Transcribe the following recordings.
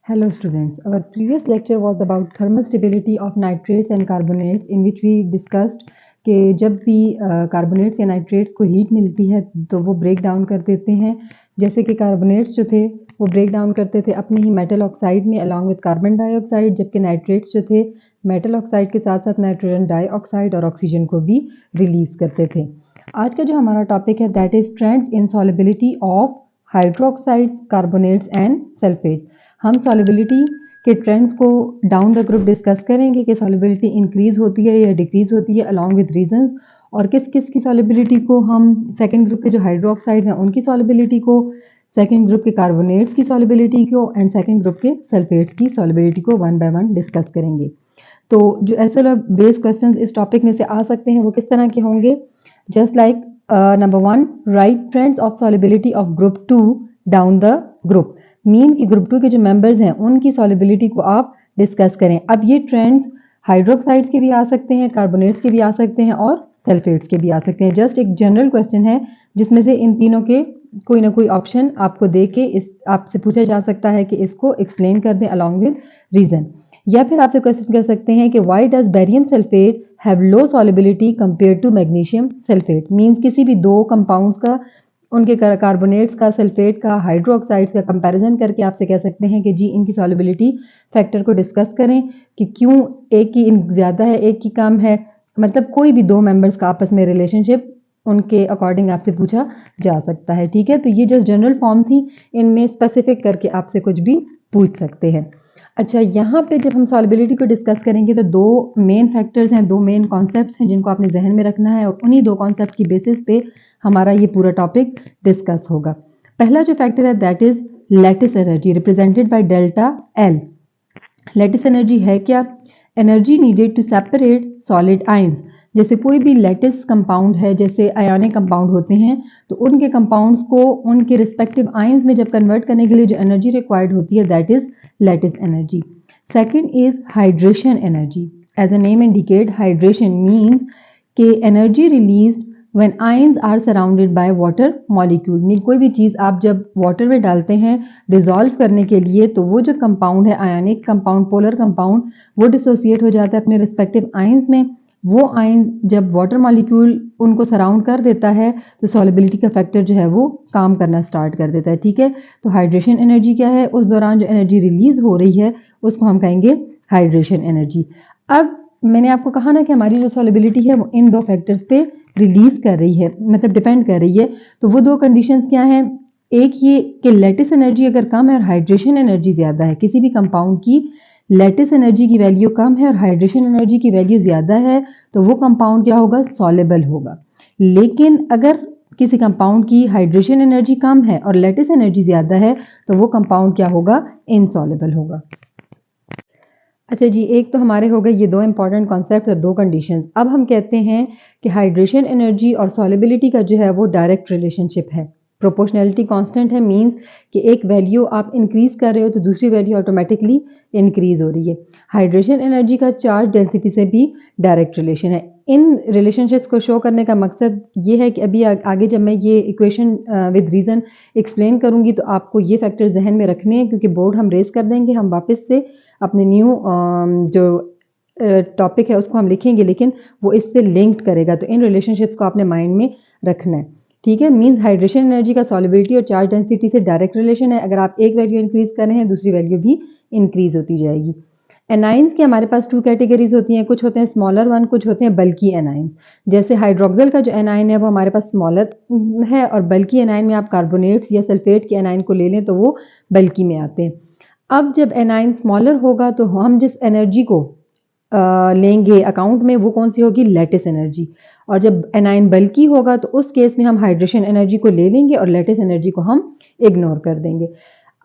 Hello students, our previous lecture was about thermal stability of nitrates and carbonates in which we discussed कि जब भी carbonates या nitrates को heat मिलती है तो वो ब्रेक डाउन कर देते हैं। जैसे कि कार्बोनेट्स जो थे वो ब्रेक डाउन करते थे अपने ही मेटल ऑक्साइड में अलॉन्ग विद कार्बन डाइऑक्साइड, जबकि नाइट्रेट्स जो थे मेटल ऑक्साइड के साथ साथ नाइट्रोजन डाइऑक्साइड और ऑक्सीजन को भी रिलीज करते थे। आज का जो हमारा टॉपिक है that is trends in solubility of hydroxides, carbonates and sulphate. हम सॉलिबिलिटी के ट्रेंड्स को डाउन द ग्रुप डिस्कस करेंगे कि सॉलिबिलिटी इंक्रीज होती है या डिक्रीज होती है अलॉन्ग विद रीजंस, और किस किस की सॉलिबिलिटी को हम सेकंड ग्रुप के जो हाइड्रोक्साइड्स हैं उनकी सॉलिबिलिटी को, सेकंड ग्रुप के कार्बोनेट्स की सॉलिबिलिटी को एंड सेकंड ग्रुप के सल्फेट्स की सॉलिबिलिटी को वन बाय वन डिस्कस करेंगे। तो जो एसएल बेस्ड क्वेश्चंस इस टॉपिक में से आ सकते हैं वो किस तरह के होंगे? Just like number 1, right trends of solubility of group 2 down the group. Mean कि ग्रुप 2 के जो मेंबर्स हैं उनकी सॉलिबिलिटी को आप डिस्कस करें। अब ये ट्रेंड्स हाइड्रोक्साइड्स के भी आ सकते हैं, कार्बोनेट्स के भी आ सकते हैं और सल्फेट्स के भी आ सकते हैं। जस्ट एक जनरल क्वेश्चन है जिसमें से इन तीनों के कोई ना कोई ऑप्शन आपको दे के इस आपसे पूछा जा सकता है कि इसको एक्सप्लेन कर दें अलॉन्ग विद रीजन। या फिर आपसे क्वेश्चन कर सकते हैं कि why does barium sulphate have low solubility compare to magnesium sulphate. Means किसी भी दो कंपाउंड्स का, उनके कार्बोनेट्स का, सल्फेट का, हाइड्रोक्साइड्स का कंपैरिजन करके आपसे कह सकते हैं कि जी इनकी सॉलिबिलिटी फैक्टर को डिस्कस करें कि क्यों एक की ज़्यादा है एक की कम है। मतलब कोई भी दो मेंबर्स का आपस में रिलेशनशिप उनके अकॉर्डिंग आपसे पूछा जा सकता है। ठीक है, तो ये जस्ट जनरल फॉर्म थी, इनमें स्पेसिफिक करके आपसे कुछ भी पूछ सकते हैं। अच्छा, यहाँ पे जब हम सॉलिबिलिटी को डिस्कस करेंगे तो दो मेन फैक्टर्स हैं, दो मेन कॉन्सेप्ट्स हैं जिनको आपने जहन में रखना है और उन्हीं दो कॉन्सेप्ट की बेसिस पे हमारा ये पूरा टॉपिक डिस्कस होगा। पहला जो फैक्टर है that is lattice energy represented by delta L. Lattice energy है क्या? Energy needed to separate solid ions. जैसे कोई भी लैटिस कंपाउंड है, जैसे आयोनिक कंपाउंड होते हैं, तो उनके कंपाउंड्स को उनके रिस्पेक्टिव आयंस में जब कन्वर्ट करने के लिए जो एनर्जी रिक्वायर्ड होती है that is lattice energy. Second is hydration energy. As a name indicate, hydration means के energy release when ions are surrounded by water molecule। Mean कोई भी चीज़ आप जब वाटर में डालते हैं डिजॉल्व करने के लिए तो वो जो कंपाउंड है, आयनिक कंपाउंड, पोलर कंपाउंड, वो डिसोसिएट हो जाता है अपने रिस्पेक्टिव आयंस में। वो आयन जब वाटर मॉलिक्यूल उनको सराउंड कर देता है तो सॉलिबिलिटी का फैक्टर जो है वो काम करना स्टार्ट कर देता है। ठीक है, तो हाइड्रेशन एनर्जी क्या है? उस दौरान जो एनर्जी रिलीज हो रही है उसको हम कहेंगे हाइड्रेशन एनर्जी। अब मैंने आपको कहा ना कि हमारी जो सॉलिबिलिटी है वो इन दो फैक्टर्स पे रिलीज कर रही है, मतलब डिपेंड कर रही है। तो वो दो कंडीशंस क्या हैं? एक ये कि लैटिस एनर्जी अगर कम है और हाइड्रेशन एनर्जी ज़्यादा है, किसी भी कंपाउंड की लैटिस एनर्जी की वैल्यू कम है और हाइड्रेशन एनर्जी की वैल्यू ज़्यादा है तो वो कंपाउंड क्या होगा? सॉलेबल होगा। लेकिन अगर किसी कंपाउंड की हाइड्रेशन एनर्जी कम है और लैटिस एनर्जी ज़्यादा है तो वो कंपाउंड क्या होगा? इनसॉलेबल होगा। अच्छा जी, एक तो हमारे हो गए ये दो इंपॉर्टेंट कॉन्सेप्ट और दो कंडीशंस। अब हम कहते हैं कि हाइड्रेशन एनर्जी और सॉलिबिलिटी का जो है वो डायरेक्ट रिलेशनशिप है, प्रोपोर्शनैलिटी कांस्टेंट है। मींस कि एक वैल्यू आप इंक्रीज कर रहे हो तो दूसरी वैल्यू ऑटोमेटिकली इंक्रीज हो रही है। हाइड्रेशन एनर्जी का चार्ज डेंसिटी से भी डायरेक्ट रिलेशन है। इन रिलेशनशिप्स को शो करने का मकसद ये है कि अभी आगे जब मैं ये इक्वेशन विद रीज़न एक्सप्लेन करूँगी तो आपको ये फैक्टर जहन में रखने हैं, क्योंकि बोर्ड हम रेस कर देंगे, हम वापस से अपने न्यू जो टॉपिक है उसको हम लिखेंगे, लेकिन वो इससे लिंक्ड करेगा। तो इन रिलेशनशिप्स को आपने माइंड में रखना है। ठीक है, मींस हाइड्रेशन एनर्जी का सॉलिबिलिटी और चार्ज डेंसिटी से डायरेक्ट रिलेशन है। अगर आप एक वैल्यू इंक्रीज कर रहे हैं दूसरी वैल्यू भी इंक्रीज होती जाएगी। एनाइंस की हमारे पास टू कैटेगरीज होती हैं, कुछ होते हैं स्मॉलर वन, कुछ होते हैं बल्की एनाइंस। जैसे हाइड्रोक्सिल का जो एनाइन है वो हमारे पास स्मॉलर है और बल्की एनाइन में आप कार्बोनेट्स या सल्फेट के एनाइन को ले लें तो वो बल्की में आते हैं। अब जब एनाइन स्मॉलर होगा तो हम जिस एनर्जी को लेंगे अकाउंट में वो कौन सी होगी? Lattice energy. और जब एनाइन बल्की होगा तो उस केस में हम हाइड्रेशन एनर्जी को ले लेंगे और लैटिस एनर्जी को हम इग्नोर कर देंगे।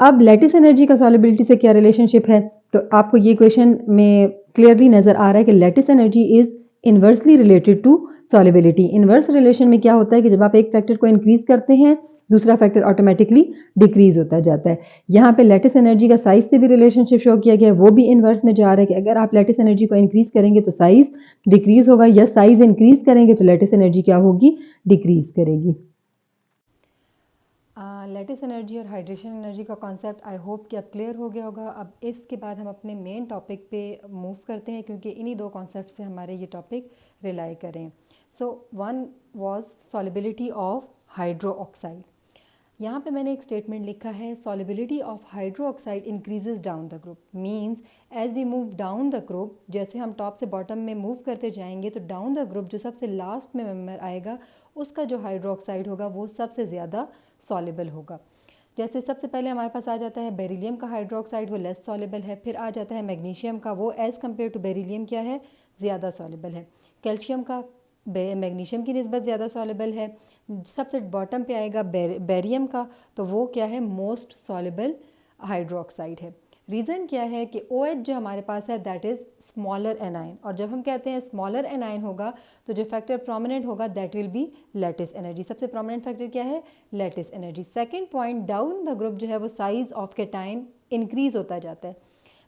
अब लैटिस एनर्जी का सॉलिबिलिटी से क्या रिलेशनशिप है? तो आपको ये क्वेश्चन में क्लियरली नजर आ रहा है कि lattice energy is inversely related to solubility. Inverse relation में क्या होता है कि जब आप एक फैक्टर को इंक्रीज करते हैं दूसरा फैक्टर ऑटोमेटिकली डिक्रीज होता जाता है। यहाँ पे लैटिस एनर्जी का साइज से भी रिलेशनशिप शो किया गया है, वो भी इनवर्स में जा रहा है कि अगर आप लैटिस एनर्जी को इंक्रीज करेंगे तो साइज डिक्रीज होगा, या साइज इंक्रीज करेंगे तो लैटिस एनर्जी क्या होगी? डिक्रीज करेगी। लैटिस एनर्जी और हाइड्रेशन एनर्जी का कॉन्सेप्ट आई होप कि अब क्लियर हो गया होगा। अब इसके बाद हम अपने मेन टॉपिक पे मूव करते हैं, क्योंकि इन्हीं दो कॉन्सेप्ट से हमारे ये टॉपिक रिलाई करें। So one was solubility of hydro oxide. यहाँ पे मैंने एक स्टेटमेंट लिखा है, solubility of hydro oxide increases down the group. Means as we move down the group, जैसे हम टॉप से बॉटम में मूव करते जाएंगे तो डाउन द ग्रुप जो सबसे लास्ट में मेंबर आएगा उसका जो हाइड्रो ऑक्साइड होगा वो सबसे ज़्यादा सॉलिबल होगा। जैसे सबसे पहले हमारे पास आ जाता है बेरिलियम का हाइड्रोक्साइड, वो लेस सॉलिबल है। फिर आ जाता है मैग्नीशियम का, वो एज़ कम्पेयर टू बेरिलियम क्या है, ज़्यादा सॉलिबल है। कैल्शियम का मैग्नीशियम की निस्बत ज़्यादा सॉलिबल है। सबसे बॉटम पे आएगा बेरियम का, तो वो क्या है, मोस्ट सॉलिबल हाइड्रोक्साइड है। रीज़न क्या है कि OH जो हमारे पास है दैट इज़ स्मॉलर एनाइन, और जब हम कहते हैं स्मॉलर एनाइन होगा तो जो फैक्टर प्रोमिनेंट होगा that will be lattice energy. सबसे प्रोमिनेंट फैक्टर क्या है, lattice energy. Second point, down the group जो है वो साइज़ ऑफ कैटाइन इंक्रीज़ होता जाता है।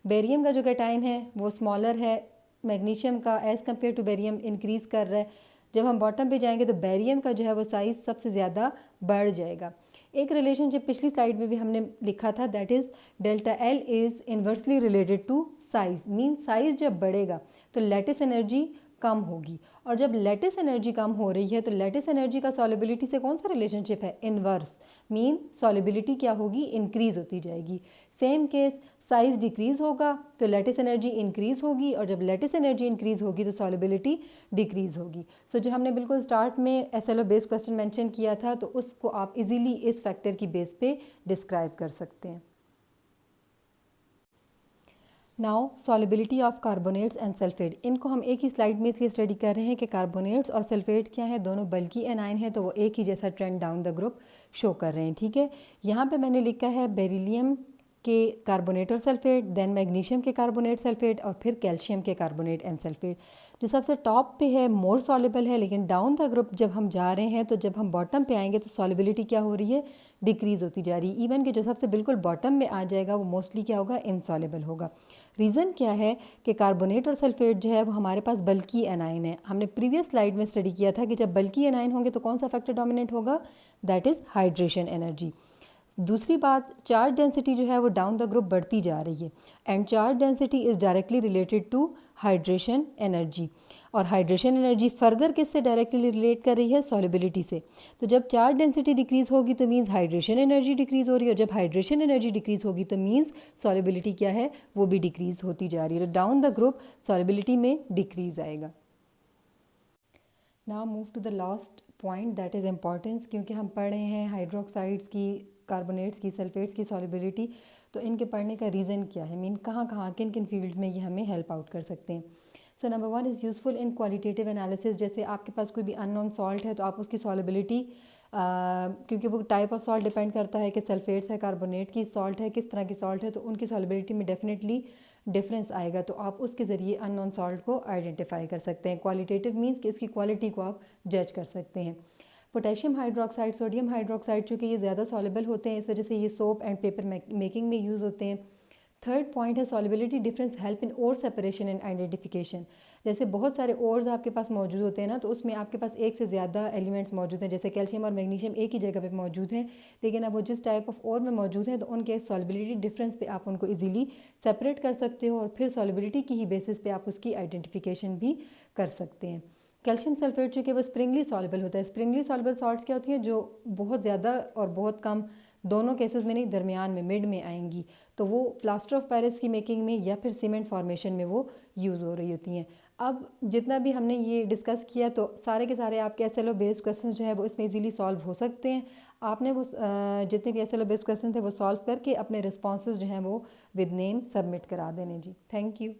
बेरियम का जो कैटाइन है वो स्मॉलर है, मैग्नीशियम का as compare to barium increase कर रहा है। जब हम बॉटम पे जाएंगे तो बेरियम का जो है वो साइज़ सबसे ज़्यादा बढ़ जाएगा। एक रिलेशनशिप पिछली स्लाइड में भी हमने लिखा था, that is delta L is inversely related to size. Mean size जब बढ़ेगा तो लैटिस एनर्जी कम होगी, और जब लैटिस एनर्जी कम हो रही है तो लैटिस एनर्जी का सॉलिबिलिटी से कौन सा रिलेशनशिप है, इन्वर्स। मीन सॉलिबिलिटी क्या होगी, इंक्रीज़ होती जाएगी। सेम केस, साइज़ डिक्रीज़ होगा तो लैटिस एनर्जी इंक्रीज़ होगी, और जब लैटिस एनर्जी इंक्रीज़ होगी तो सॉलिबिलिटी डिक्रीज़ होगी। सो जो हमने बिल्कुल स्टार्ट में SLO बेस्ड क्वेश्चन मेंशन किया था, तो उसको आप इजीली इस फैक्टर की बेस पे डिस्क्राइब कर सकते हैं। Now solubility of carbonates and sulphate, इनको हम एक ही स्लाइड में इसलिए स्टडी कर रहे हैं कि कार्बोनेट्स और सल्फेट क्या है, दोनों बल्कि एनाइन है, तो वो एक ही जैसा trend down the group show कर रहे हैं। ठीक है, यहाँ पे मैंने लिखा है बेरिलियम के कार्बोनेट और सल्फेट, देन मैग्नीशियम के कार्बोनेट सल्फेट, और फिर कैल्शियम के कार्बोनेट एंड सल्फेट। जो सबसे टॉप पे है मोर सॉलिबल है, लेकिन डाउन द ग्रुप जब हम जा रहे हैं तो जब हम बॉटम पे आएंगे तो सॉलिबिलिटी क्या हो रही है, डिक्रीज़ होती जा रही है। इवन कि जो सबसे बिल्कुल बॉटम में आ जाएगा वो मोस्टली क्या होगा, इनसॉलिबल होगा। रीज़न क्या है कि कार्बोनेट और सल्फेट जो है वो हमारे पास बल्कि एनाइन है। हमने प्रीवियस स्लाइड में स्टडी किया था कि जब बल्कि एनाइन होंगे तो कौन सा फैक्टर डोमिनेंट होगा, दैट इज़ हाइड्रेशन एनर्जी। दूसरी बात, चार्ज डेंसिटी जो है वो डाउन द ग्रुप बढ़ती जा रही है, and charge density is directly related to hydration energy. और हाइड्रेशन एनर्जी फर्दर किससे डायरेक्टली रिलेट कर रही है, सॉलिबिलिटी से। तो जब चार्ज डेंसिटी डिक्रीज़ होगी तो मीन्स हाइड्रेशन एनर्जी डिक्रीज़ हो रही है, और जब हाइड्रेशन एनर्जी डिक्रीज़ होगी तो मीन्स सॉलिबिलिटी क्या है, वो भी डिक्रीज़ होती जा रही है। तो डाउन द ग्रुप सॉलिबिलिटी में डिक्रीज़ आएगा। Now move to the last point, that is importance. क्योंकि हम पढ़ रहे हैं हाइड्रोक्साइड्स की, कार्बोनेट्स की, सल्फेट्स की सॉलिबिलिटी, तो इनके पढ़ने का रीज़न क्या है, मीन कहाँ किन किन फील्ड्स में ये हमें हेल्प आउट कर सकते हैं। So number one is useful in qualitative analysis. जैसे आपके पास कोई भी अननोन सॉल्ट है तो आप उसकी सॉलिबिलिटी, क्योंकि वो टाइप ऑफ सॉल्ट डिपेंड करता है कि सल्फेट्स है, कार्बोनेट की सॉल्ट है, किस तरह की सॉल्ट है, तो उनकी सॉलिबिलिटी में डेफिनेटली डिफरेंस आएगा। तो आप उसके ज़रिए अननोन सॉल्ट को आइडेंटिफाई कर सकते हैं। क्वालिटेटिव मीन्स कि उसकी क्वालिटी को आप जज कर सकते हैं। पोटेशियम हाइड्रोक्साइड, सोडियम हाइड्रोक्साइड, चूँकि ये ज़्यादा सॉलिबल होते हैं इस वजह से ये सोप एंड पेपर मेकिंग में यूज़ होते हैं। थर्ड पॉइंट है solubility difference help in ore separation and identification. जैसे बहुत सारे ओर्स आपके पास मौजूद होते हैं ना, तो उसमें आपके पास एक से ज़्यादा एलिमेंट्स मौजूद हैं। जैसे कैल्शियम और मैग्नीशियम एक ही जगह पे मौजूद हैं, लेकिन अब वो जिस टाइप ऑफ ओर में मौजूद हैं तो उनके सॉलिबिलिटी डिफरेंस पे आप उनको इजीली सेपरेट कर सकते हो, और फिर सॉलिबिलिटी की ही बेसिस पे आप उसकी आइडेंटिफिकेशन भी कर सकते हैं। कैल्शियम सल्फेट चूँकि वो स्प्रिंगली सॉल्युबल होता है। स्प्रिंगली सॉल्युबल सॉल्ट्स क्या होती हैं, जो बहुत ज़्यादा और बहुत कम, दोनों केसेस में नहीं, दरमियान में, मिड में आएंगी, तो वो प्लास्टर ऑफ पेरिस की मेकिंग में या फिर सीमेंट फॉर्मेशन में वो यूज़ हो रही होती हैं। अब जितना भी हमने ये डिस्कस किया तो सारे के सारे आपके SLO बेस्ड क्वेश्चन जो है वो इसमें इजीली सॉल्व हो सकते हैं। आपने वो जितने भी SLO बेस्ड क्वेश्चन थे वो सॉल्व करके अपने रिस्पॉन्सेज जो हैं वो विद नेम सबमिट करा देने जी। Thank you.